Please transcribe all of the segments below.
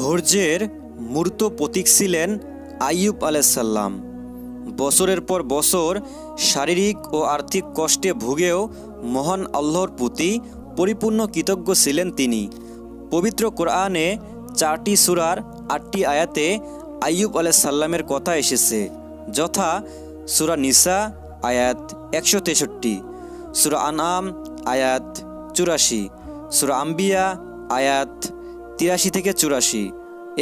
ধৈর্যের মূর্ত প্রতীক ছিলেন আইয়ুব আলাইহিসসালাম। বছরের পর বছর শারীরিক ও আর্থিক কষ্টে ভুগেও মহান আল্লাহর প্রতি পরিপূর্ণ কৃতজ্ঞ ছিলেন তিনি। পবিত্র কোরআনে 4টি সূরার 8টি আয়াতে আইয়ুব আলাইহিসসালামের কথা এসেছে, যথা সূরা নিসা আয়াত 163, সূরা আনআম আয়াত 84, সূরা আম্বিয়া আয়াত 83 থেকে 84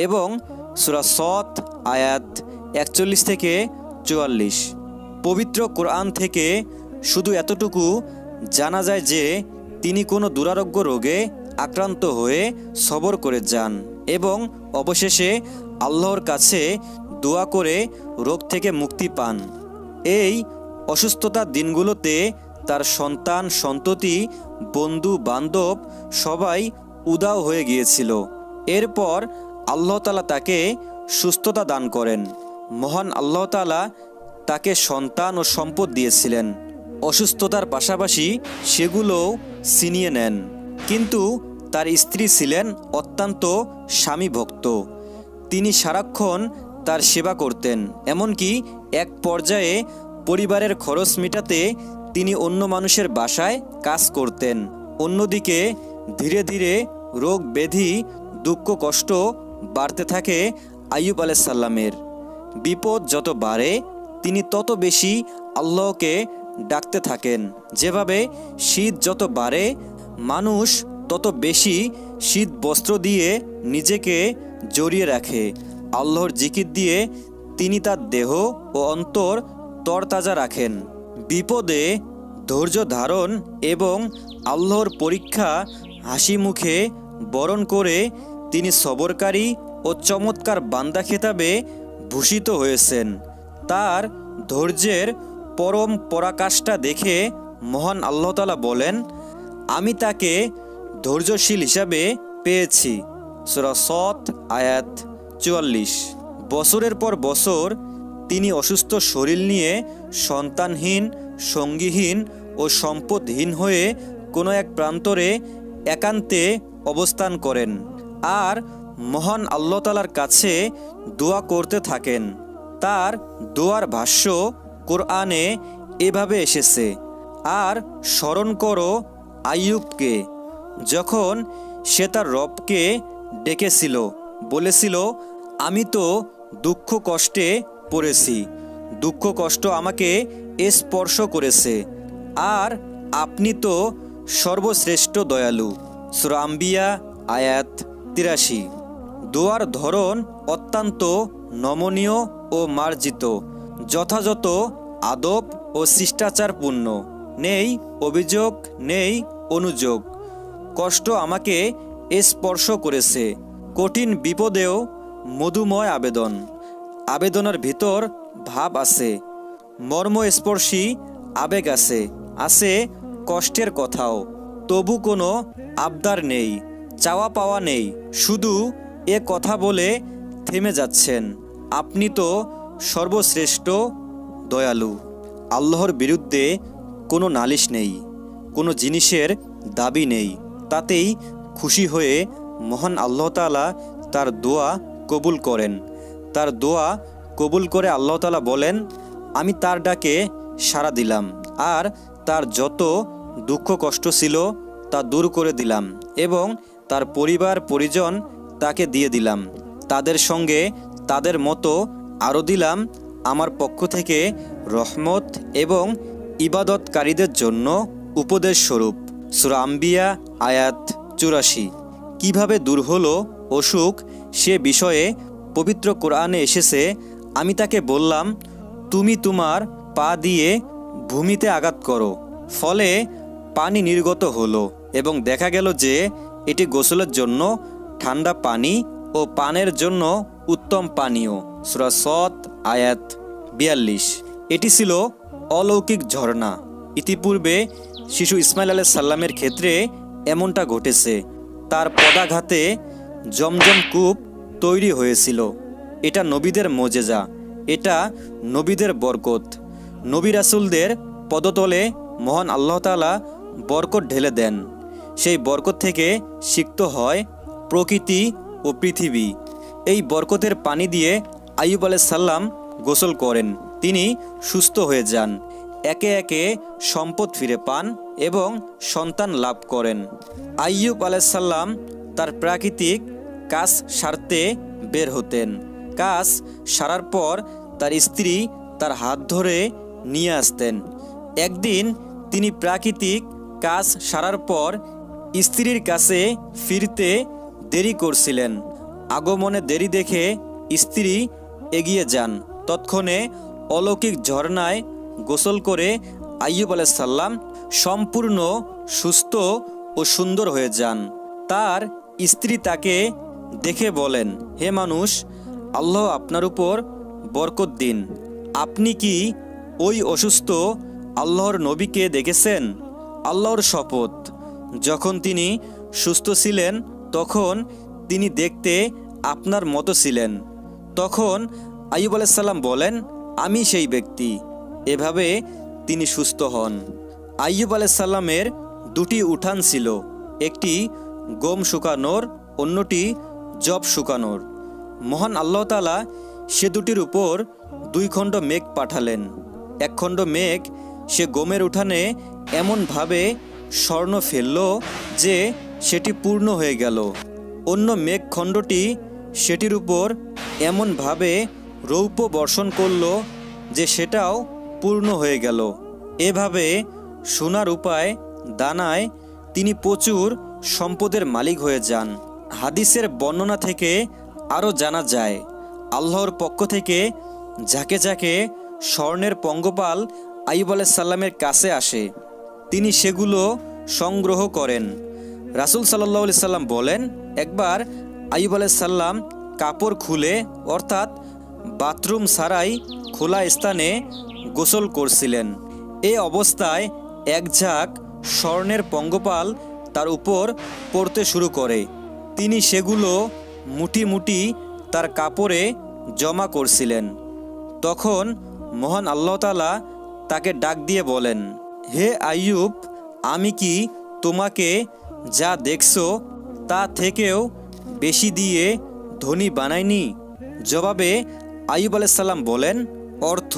এবং সূরা সদ আয়াত 41 থেকে 44। পবিত্র কোরআন থেকে শুধু এতটুকু জানা যায় যে তিনি কোনো দুরারোগ্য রোগে আক্রান্ত হয়ে সবর করে যান এবং অবশেষে আল্লাহর কাছে দোয়া করে রোগ থেকে মুক্তি পান। এই অসুস্থতার দিনগুলোতে তার সন্তান সন্ততি বন্ধু বান্ধব সবাই উদাও হয়ে গিয়েছিল। এরপর আল্লাহ তাআলা তাকে সুস্থতা দান করেন। মহান আল্লাহ তাআলা তাকে সন্তান ও সম্পদ দিয়েছিলেন। অসুস্থতার পাশাপাশি সেগুলোও ছিনিয়ে নেন। কিন্তু তার স্ত্রী ছিলেন অত্যন্ত স্বামী ভক্ত। তিনি সারাক্ষণ তার সেবা করতেন, এমনকি এক পর্যায়ে পরিবারের খরচ মেটাতে তিনি অন্য মানুষের বাসায় কাজ করতেন। অন্যদিকে ধীরে ধীরে রোগ ব্যাধি দুঃখ কষ্ট বাড়তে থাকে আইয়ুব আলাইহিসসালামের। বিপদ যত বাড়ে তিনি তত বেশি আল্লাহকে ডাকতে থাকেন। যেভাবে শীত যত বাড়ে মানুষ তত বেশি শীত বস্ত্র দিয়ে নিজেকে জড়িয়ে রাখে, আল্লাহর জিকির দিয়ে তিনি তার দেহ ও অন্তর তরতাজা রাখেন। বিপদে ধৈর্য ধারণ এবং আল্লাহর পরীক্ষা হাসি মুখে বরণ করে তিনি সবরকারী ও চমৎকার বান্দা খেতাবে ভূষিত হয়েছেন। তার ধৈর্যের পরম পরাকাষ্ঠা দেখে মহান আল্লাহ তাআলা বলেন, আমি তাকে ধৈর্যশীল হিসাবে পেয়েছি। সূরা সদ আয়াত 44। বছরের পর বছর তিনি অসুস্থ শরীর নিয়ে সন্তানহীন, সঙ্গীহীন ও সম্পদহীন হয়ে কোনো এক প্রান্তরে একান্তে অবস্থান করেন আর মহান আল্লাহ তাআলার কাছে দোয়া করতে থাকেন। তার দোয়ার ভাষ্য কোরআনে এভাবে এসেছে, আর স্মরণ করো আইয়ুবকে, যখন সে তার রবকে ডেকেছিল, বলেছিল, আমি তো দুঃখ কষ্টে পড়েছি, দুঃখ কষ্ট আমাকে স্পর্শ করেছে, আর আপনি তো সর্বশ্রেষ্ঠ দয়ালু। সূরা আম্বিয়া আয়াত 83। দোয়ার ধরন অত্যন্ত নমনীয় ও মার্জিত, যথাযথ আদব ও শিষ্টাচারপূর্ণ, নেই অভিযোগ নেই অনুযোগ। কষ্ট আমাকে স্পর্শ করেছে, কঠিন বিপদেও মধুময় আবেদন। আবেদনের ভিতর ভাব আছে, মর্মস্পর্শী আবেগ আছে, আছে কষ্টের কথাও। তবু কোনো আবদার নেই, চাওয়া পাওয়া নেই, শুধু এ কথা বলে থেমে যাচ্ছেন, আপনি তো সর্বশ্রেষ্ঠ দয়ালু। আল্লাহর বিরুদ্ধে কোনো নালিশ নেই, কোনো জিনিসের দাবি নেই। তাতেই খুশি হয়ে মহান আল্লাহ তাআলা তার দোয়া কবুল করেন। তার দোয়া কবুল করে আল্লাহ তাআলা বলেন, আমি তার ডাকে সাড়া দিলাম আর তার যত দুঃখ কষ্ট ছিল তা দূর করে দিলাম এবং তার পরিবার পরিজন তাকে দিয়ে দিলাম। তাদের সঙ্গে তাদের মতো আরও দিলাম আমার পক্ষ থেকে রহমত এবং ইবাদতকারীদের জন্য উপদেশ স্বরূপ। সূরা আম্বিয়া আয়াত 84। কিভাবে দূর হলো অসুখ সে বিষয়ে পবিত্র কোরআনে এসেছে, আমি তাকে বললাম, তুমি তোমার পা দিয়ে ভূমিতে আঘাত করো, ফলে পানি নির্গত হলো এবং দেখা গেল যে এটি গোসলের জন্য ঠান্ডা পানি ও পানের জন্য উত্তম পানীয়। সূরা সদ আয়াত 42। এটি ছিল অলৌকিক ঝর্ণা। ইতিপূর্বে শিশু ইসমাইল আলাইহিসসালামের ক্ষেত্রে এমনটা ঘটেছে। তার পদাঘাতে জমজম কূপ তৈরি হয়েছিল। এটা নবীদের মোজেজা, এটা নবীদের বরকত। নবী রাসূলদের পদতলে মহান আল্লাহ তাআলা বরকত ঢেলে দেন। সেই বরকত থেকে সিক্ত হয় প্রকৃতি ও পৃথিবী। এই বরকতের পানি দিয়ে আইয়ুব আলাইহিস সালাম গোসল করেন। তিনি সুস্থ হয়ে যান, একে একে সম্পদ ফিরে পান এবং সন্তান লাভ করেন। আইয়ুব আলাইহিস সালাম তার প্রাকৃতিক কাজ সারতে বের হতেন। কাজ সারার পর তার স্ত্রী তার হাত ধরে নিয়ে আসতেন। একদিন তিনি প্রাকৃতিক কাজ সারার পর স্ত্রীর কাছে ফিরতে দেরি করছিলেন। আগমনে দেরি দেখে স্ত্রী এগিয়ে যান। তৎক্ষণে অলৌকিক ঝর্ণায় গোসল করে আইয়ুব আলাইহিস সালাম সম্পূর্ণ সুস্থ ও সুন্দর হয়ে যান। তার স্ত্রী তাকে দেখে বলেন, হে মানুষ, আল্লাহ আপনার উপর বরকত দিন। আপনি কি ওই অসুস্থ আল্লাহর নবীকে দেখেছেন? আল্লাহর শপথ, যখন তিনি সুস্থ ছিলেন তখন তিনি দেখতে আপনার মতো ছিলেন। তখন আইয়ুব আলাইহিস সালাম বলেন, আমি সেই ব্যক্তি। এভাবে তিনি সুস্থ হন। আইয়ুব আলাইহিস সালামের দুটি উঠান ছিল, একটি গম শুকানোর, অন্যটি জব শুকানোর। মহান আল্লাহ তাআলা সে দুটির উপর 2 খণ্ড মেঘ পাঠালেন। এক খণ্ড মেঘ সে গমের উঠানে এমনভাবে স্বর্ণ ফেলল যে সেটি পূর্ণ হয়ে গেল। অন্য মেঘ খণ্ডটি সেটির উপর এমনভাবে রৌপ্য বর্ষণ করল যে সেটাও পূর্ণ হয়ে গেল। এভাবে সোনার উপায় দানায় তিনি প্রচুর সম্পদের মালিক হয়ে যান। হাদিসের বর্ণনা থেকে আরও জানা যায়, আল্লাহর পক্ষ থেকে ঝাঁকে ঝাঁকে স্বর্ণের পঙ্গপাল আইয়ুব আলাইহিস সালামের কাছে আসে। তিনি সেগুলো সংগ্রহ করেন। রাসূল সাল্লাল্লাহু আলাইহি সাল্লাম বলেন, একবার আইয়ুব আলাইহিস সালাম কাপড় খুলে অর্থাৎ বাথরুম ছাড়াই খোলা স্থানে গোসল করছিলেন। এই অবস্থায় এক ঝাঁক স্বর্ণের পঙ্গপাল তার উপর পড়তে শুরু করে। তিনি সেগুলো মুঠি মুঠি তার কাপড়ে জমা করছিলেন। তখন মহান আল্লাহ তাআলা তাকে ডাক দিয়ে বলেন, হে আইয়ুব, আমি কি তোমাকে যা দেখছো তা থেকেও বেশি দিয়ে ধনী বানাইনি? জবাবে আইয়ুব আলাইহিস সালাম বলেন, অর্থ,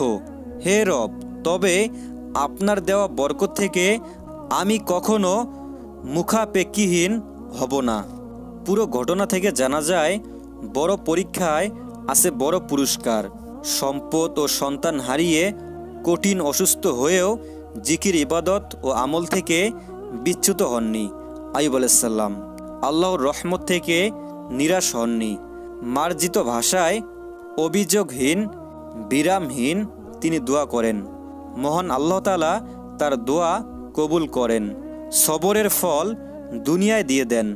হে রব, তবে আপনার দেওয়া বরকত থেকে আমি কখনো মুখাপেক্ষীহীন হব না। পুরো ঘটনা থেকে জানা যায়, বড় পরীক্ষায় আছে বড় পুরস্কার। সম্পদ ও সন্তান হারিয়ে কঠিন অসুস্থ হয়েও জিকির, ইবাদত ও আমল থেকে বিচ্যুত হননি আইয়ুব আলাইহিস সালাম। আল্লাহর রহমত থেকে নিরাশ হননি। মার্জিত ভাষায় অভিযোগহীন, বিরামহীন তিনি দোয়া করেন। মহান আল্লাহ তাআলা তার দোয়া কবুল করেন। সবরের ফল দুনিয়ায় দিয়ে দেন।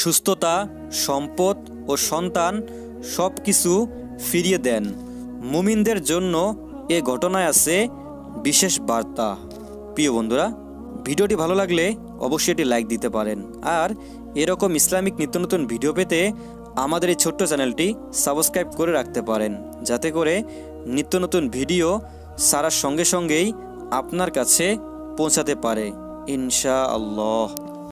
সুস্থতা, সম্পদ ও সন্তান সব কিছু ফিরিয়ে দেন। মুমিনদের জন্য এ ঘটনায় আছে বিশেষ বার্তা। প্রিয় বন্ধুরা, ভিডিওটি ভালো লাগলে অবশ্যই এটি লাইক দিতে পারেন। আর এরকম ইসলামিক নিত্য নতুন ভিডিও পেতে আমাদের এই ছোট্ট চ্যানেলটি সাবস্ক্রাইব করে রাখতে পারেন, যাতে করে নিত্য নতুন ভিডিও ছাড়ার সঙ্গে সঙ্গেই আপনার কাছে পৌঁছাতে পারে ইনশাআল্লাহ।